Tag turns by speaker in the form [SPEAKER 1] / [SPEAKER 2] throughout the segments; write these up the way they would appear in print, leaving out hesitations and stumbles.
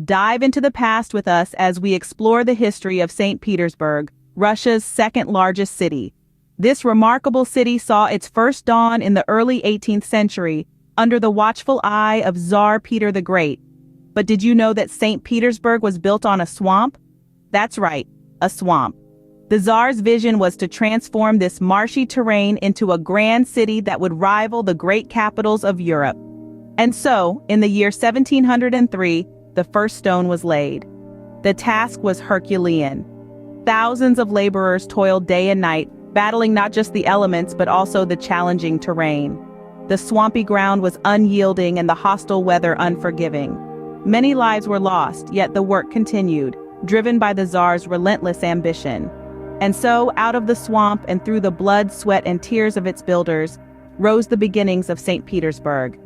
[SPEAKER 1] Dive into the past with us as we explore the history of St. Petersburg, Russia's second-largest city. This remarkable city saw its first dawn in the early 18th century under the watchful eye of Tsar Peter the Great. But did you know that St. Petersburg was built on a swamp? That's right, a swamp. The Tsar's vision was to transform this marshy terrain into a grand city that would rival the great capitals of Europe. And so, in the year 1703, the first stone was laid. The task was Herculean. Thousands of laborers toiled day and night, battling not just the elements but also the challenging terrain. The swampy ground was unyielding and the hostile weather unforgiving. Many lives were lost, yet the work continued, driven by the Tsar's relentless ambition. And so, out of the swamp and through the blood, sweat, and tears of its builders, rose the beginnings of St. Petersburg.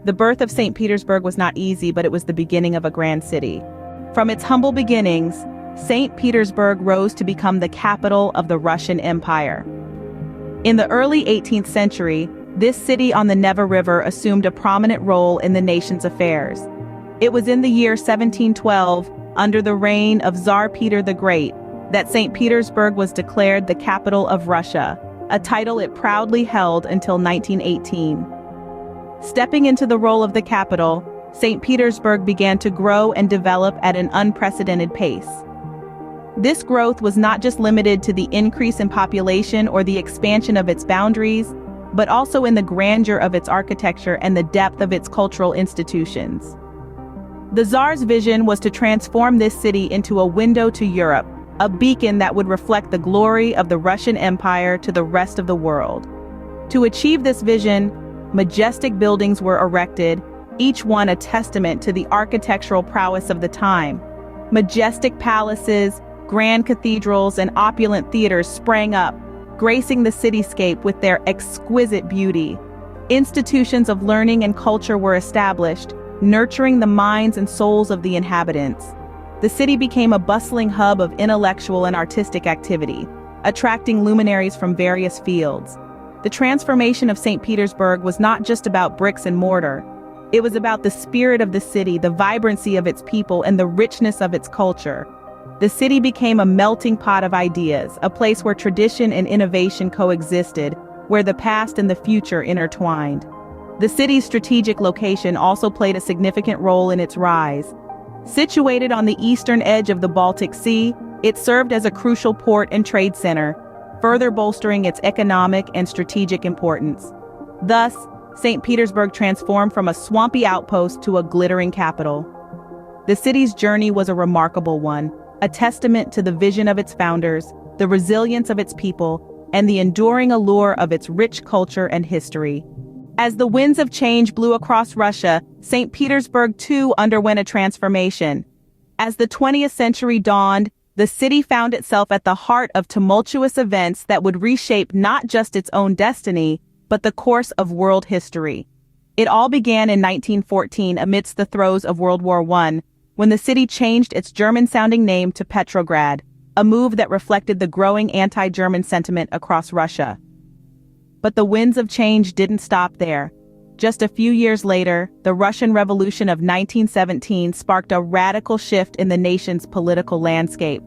[SPEAKER 1] The birth of St. Petersburg was not easy, but it was the beginning of a grand city. From its humble beginnings, St. Petersburg rose to become the capital of the Russian Empire. In the early 18th century, this city on the Neva River assumed a prominent role in the nation's affairs. It was in the year 1712, under the reign of Tsar Peter the Great, that St. Petersburg was declared the capital of Russia, a title it proudly held until 1918. Stepping into the role of the capital, St. Petersburg began to grow and develop at an unprecedented pace. This growth was not just limited to the increase in population or the expansion of its boundaries, but also in the grandeur of its architecture and the depth of its cultural institutions. The Tsar's vision was to transform this city into a window to Europe, a beacon that would reflect the glory of the Russian Empire to the rest of the world. To achieve this vision, majestic buildings were erected, each one a testament to the architectural prowess of the time. Majestic palaces, grand cathedrals, and opulent theaters sprang up, gracing the cityscape with their exquisite beauty. Institutions of learning and culture were established, nurturing the minds and souls of the inhabitants. The city became a bustling hub of intellectual and artistic activity, attracting luminaries from various fields. The transformation of St. Petersburg was not just about bricks and mortar. It was about the spirit of the city, the vibrancy of its people, and the richness of its culture. The city became a melting pot of ideas, a place where tradition and innovation coexisted, where the past and the future intertwined. The city's strategic location also played a significant role in its rise. Situated on the eastern edge of the Baltic Sea, it served as a crucial port and trade center, further bolstering its economic and strategic importance. Thus, St. Petersburg transformed from a swampy outpost to a glittering capital. The city's journey was a remarkable one, a testament to the vision of its founders, the resilience of its people, and the enduring allure of its rich culture and history. As the winds of change blew across Russia, St. Petersburg too underwent a transformation. As the 20th century dawned, the city found itself at the heart of tumultuous events that would reshape not just its own destiny, but the course of world history. It all began in 1914 amidst the throes of World War I, when the city changed its German-sounding name to Petrograd, a move that reflected the growing anti-German sentiment across Russia. But the winds of change didn't stop there. Just a few years later, the Russian Revolution of 1917 sparked a radical shift in the nation's political landscape.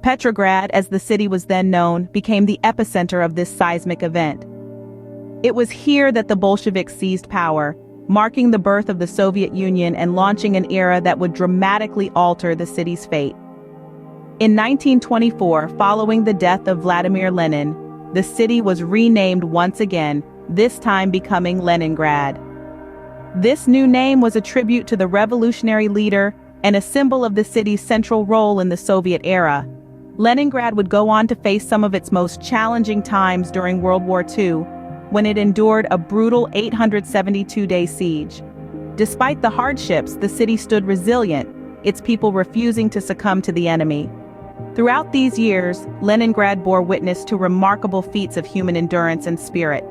[SPEAKER 1] Petrograd, as the city was then known, became the epicenter of this seismic event. It was here that the Bolsheviks seized power, marking the birth of the Soviet Union and launching an era that would dramatically alter the city's fate. In 1924, following the death of Vladimir Lenin, the city was renamed once again, this time becoming Leningrad. This new name was a tribute to the revolutionary leader and a symbol of the city's central role in the Soviet era. Leningrad would go on to face some of its most challenging times during World War II, when it endured a brutal 872-day siege. Despite the hardships, the city stood resilient, its people refusing to succumb to the enemy. Throughout these years, Leningrad bore witness to remarkable feats of human endurance and spirit.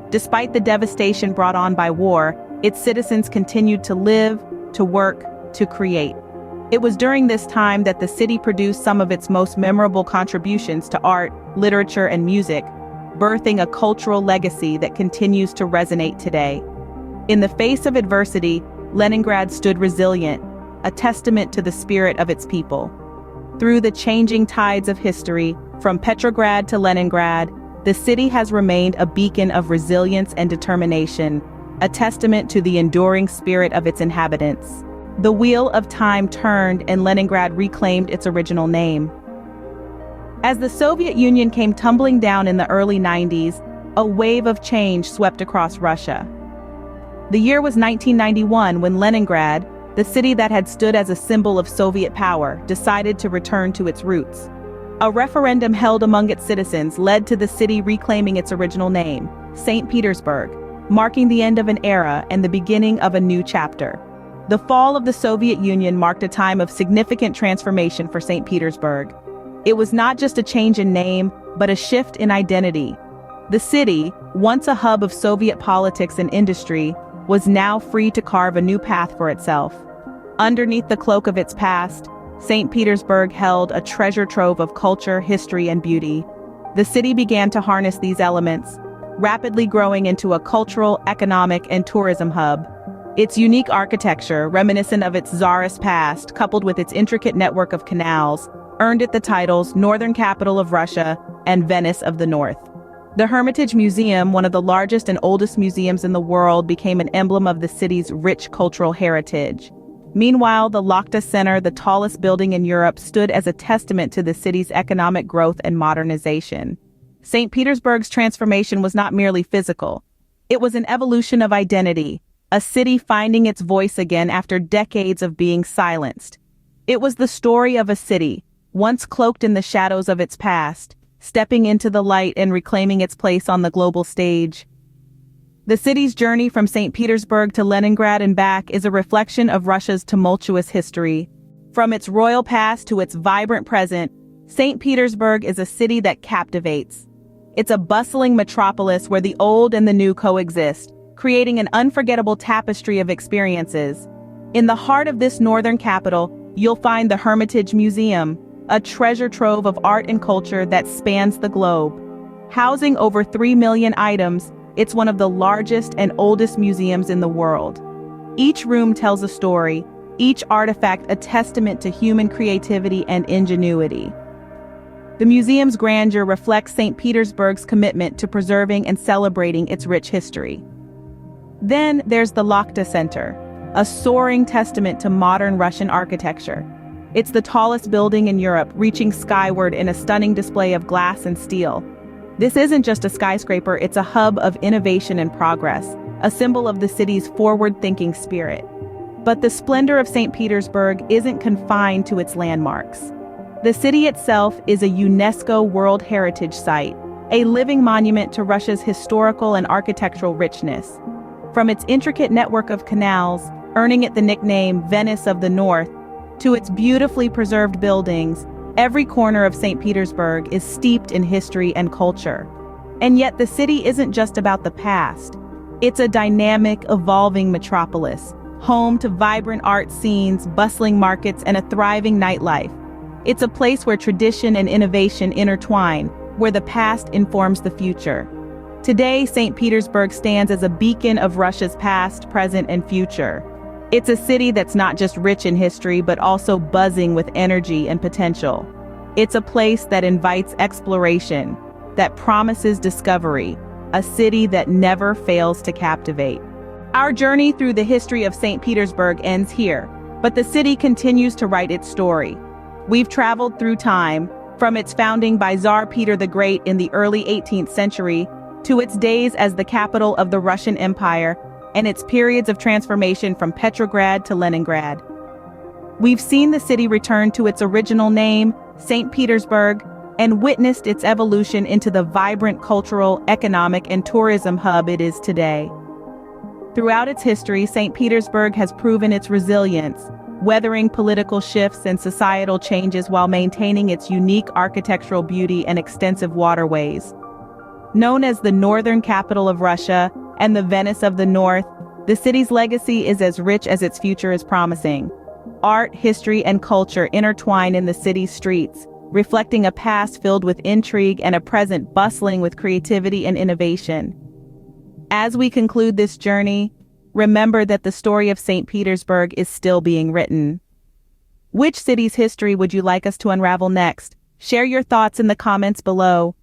[SPEAKER 1] Despite the devastation brought on by war, its citizens continued to live, to work, to create. It was during this time that the city produced some of its most memorable contributions to art, literature, and music, birthing a cultural legacy that continues to resonate today. In the face of adversity, Leningrad stood resilient. a testament to the spirit of its people. Through the changing tides of history, from Petrograd to Leningrad, the city has remained a beacon of resilience and determination, a testament to the enduring spirit of its inhabitants. The wheel of time turned and Leningrad reclaimed its original name. As the Soviet Union came tumbling down in the early 90s, a wave of change swept across Russia. The year was 1991 when Leningrad, the city that had stood as a symbol of Soviet power, decided to return to its roots. A referendum held among its citizens led to the city reclaiming its original name, St. Petersburg, marking the end of an era and the beginning of a new chapter. The fall of the Soviet Union marked a time of significant transformation for St. Petersburg. It was not just a change in name, but a shift in identity. The city, once a hub of Soviet politics and industry, was now free to carve a new path for itself. Underneath the cloak of its past, St. Petersburg held a treasure trove of culture, history, and beauty. The city began to harness these elements, rapidly growing into a cultural, economic, and tourism hub. Its unique architecture, reminiscent of its czarist past, coupled with its intricate network of canals, earned it the titles Northern Capital of Russia and Venice of the North. The Hermitage Museum, one of the largest and oldest museums in the world, became an emblem of the city's rich cultural heritage. Meanwhile, the Lakhta Center, the tallest building in Europe, stood as a testament to the city's economic growth and modernization. St. Petersburg's transformation was not merely physical. It was an evolution of identity, a city finding its voice again after decades of being silenced. It was the story of a city, once cloaked in the shadows of its past, stepping into the light and reclaiming its place on the global stage. The city's journey from St. Petersburg to Leningrad and back is a reflection of Russia's tumultuous history. From its royal past to its vibrant present, St. Petersburg is a city that captivates. It's a bustling metropolis where the old and the new coexist, creating an unforgettable tapestry of experiences. In the heart of this northern capital, you'll find the Hermitage Museum, a treasure trove of art and culture that spans the globe. Housing over 3 million items, it's one of the largest and oldest museums in the world. Each room tells a story, each artifact a testament to human creativity and ingenuity. The museum's grandeur reflects St. Petersburg's commitment to preserving and celebrating its rich history. Then there's the Lakhta Center, a soaring testament to modern Russian architecture. It's the tallest building in Europe, reaching skyward in a stunning display of glass and steel. This isn't just a skyscraper, it's a hub of innovation and progress, a symbol of the city's forward-thinking spirit. But the splendor of St. Petersburg isn't confined to its landmarks. The city itself is a UNESCO World Heritage Site, a living monument to Russia's historical and architectural richness. From its intricate network of canals, earning it the nickname Venice of the North, to its beautifully preserved buildings, every corner of St. Petersburg is steeped in history and culture. And yet the city isn't just about the past. It's a dynamic, evolving metropolis, home to vibrant art scenes, bustling markets, and a thriving nightlife. It's a place where tradition and innovation intertwine, where the past informs the future. Today, St. Petersburg stands as a beacon of Russia's past, present, and future. It's a city that's not just rich in history, but also buzzing with energy and potential. It's a place that invites exploration, that promises discovery, a city that never fails to captivate. Our journey through the history of St. Petersburg ends here, but the city continues to write its story. We've traveled through time, from its founding by Tsar Peter the Great in the early 18th century, to its days as the capital of the Russian Empire, and its periods of transformation from Petrograd to Leningrad. We've seen the city return to its original name, St. Petersburg, and witnessed its evolution into the vibrant cultural, economic, and tourism hub it is today. Throughout its history, St. Petersburg has proven its resilience, weathering political shifts and societal changes while maintaining its unique architectural beauty and extensive waterways. Known as the northern capital of Russia and the Venice of the North, the city's legacy is as rich as its future is promising. Art, history, and culture intertwine in the city's streets, reflecting a past filled with intrigue and a present bustling with creativity and innovation. As we conclude this journey, remember that the story of St. Petersburg is still being written. Which city's history would you like us to unravel next? Share your thoughts in the comments below.